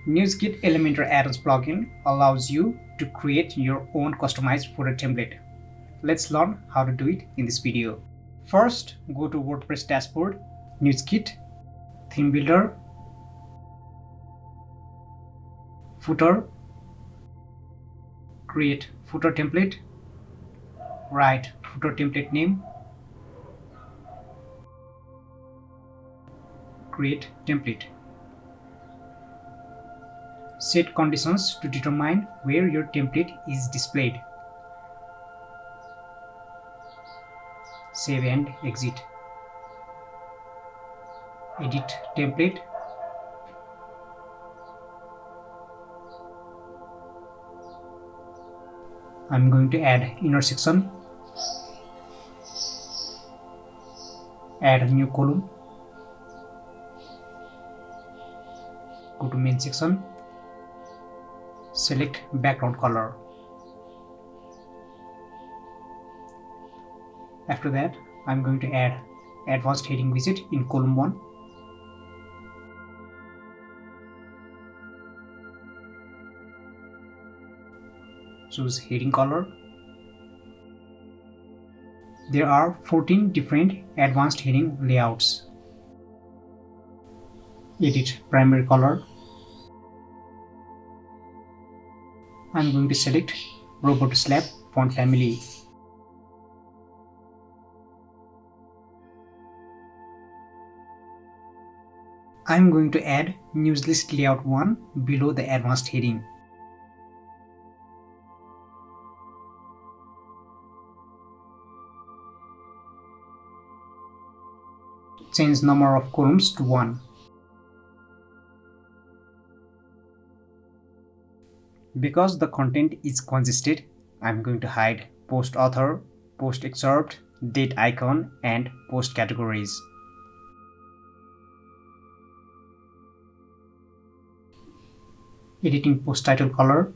NewsKit Elementor Addons plugin allows you to create your own customized footer template. Let's learn how to do it in this video. First, go to WordPress dashboard, NewsKit, Theme Builder, Footer, create footer template, write footer template name, create template. Set conditions to determine where your template is displayed. Save and exit. Edit template. I'm going to add inner section. Add a new column. Go to main section. Select background color. After that, I'm going to add advanced heading widget in column 1. Choose heading color. There are 14 different advanced heading layouts. Edit primary color. I'm going to select Robot Slab font family. I'm going to add news list layout 1 below the advanced heading. Change number of columns to 1. Because the content is congested, I'm going to hide post author, post excerpt, date icon, and post categories. Editing post title color.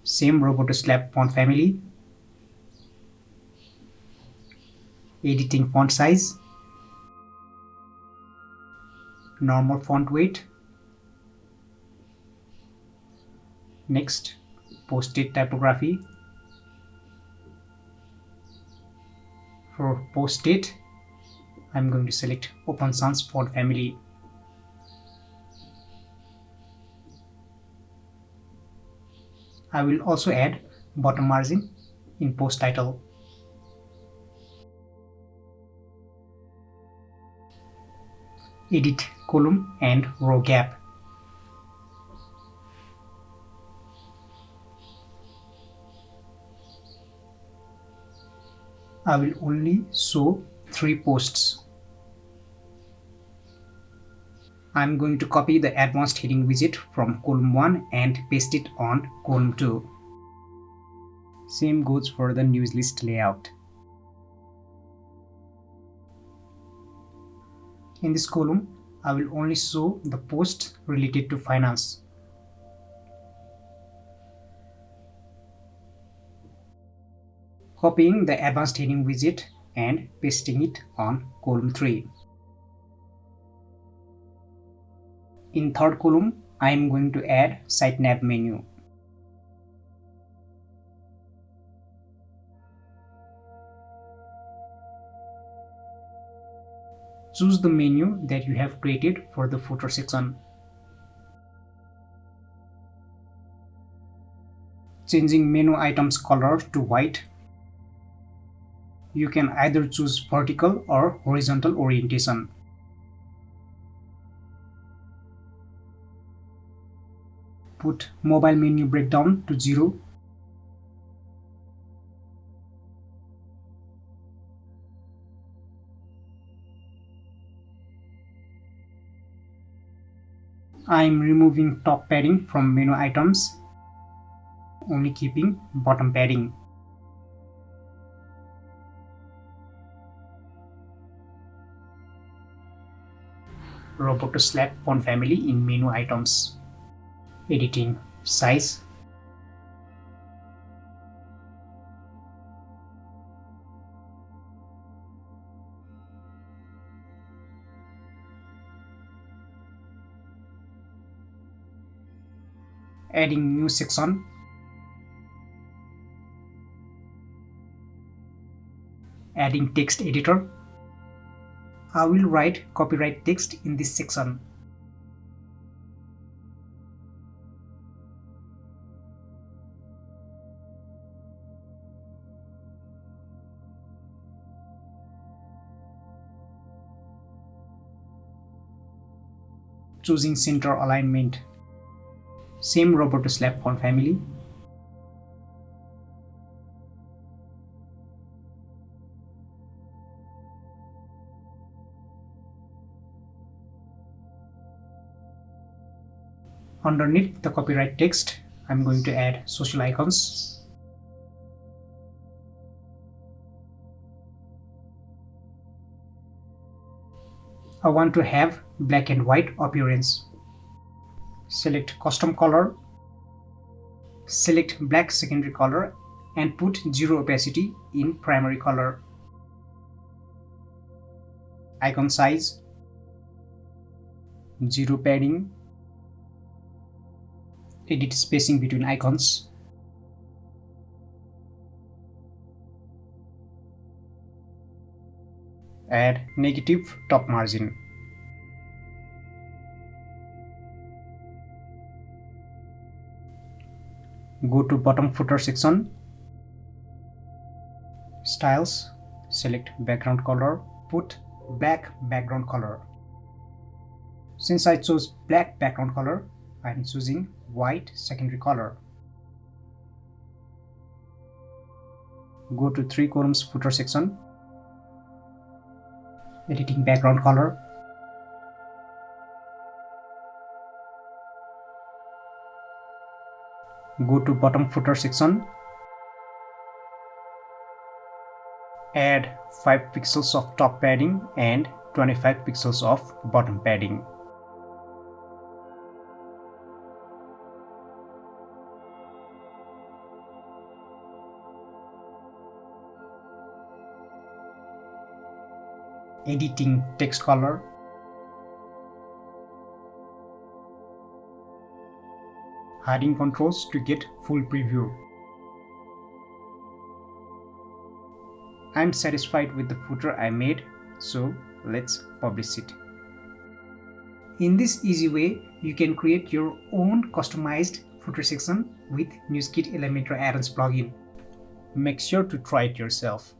Same Robot Slab font family. Editing font size. Normal font weight. Next, post date typography. For post date, I'm going to select Open Sans font family. I will also add bottom margin in post title. Edit column and row gap. I will only show 3 posts. I'm going to copy the advanced heading widget from column 1 and paste it on column 2. Same goes for the news list layout. In this column, I will only show the posts related to finance. Copying the advanced heading widget and pasting it on column 3. In third column, I am going to add site nav menu. Choose the menu that you have created for the footer section. Changing menu items color to white. You can either choose vertical or horizontal orientation. Put mobile menu breakdown to 0. I am removing top padding from menu items, only keeping bottom padding. Robot Slab font family in menu items. Editing size. Adding new section. Adding text editor. I will write copyright text in this section. Choosing center alignment. Same rubber to slab font family. Underneath the copyright text, I'm going to add social icons. I want to have black and white appearance. Select custom color. Select black secondary color and put 0 opacity in primary color. Icon size, 0 padding. Edit spacing between icons. Add negative top margin. Go to bottom footer section. Styles, select background color, put black background color. Since I chose black background color, I am choosing white secondary color. Go to 3 columns footer section. Editing background color. Go to bottom footer section. Add 5 pixels of top padding and 25 pixels of bottom padding. Editing text color. Hiding controls to get full preview. I'm satisfied with the footer I made, so let's publish it. In this easy way, you can create your own customized footer section with NewsKit Elementor Addons plugin. Make sure to try it yourself.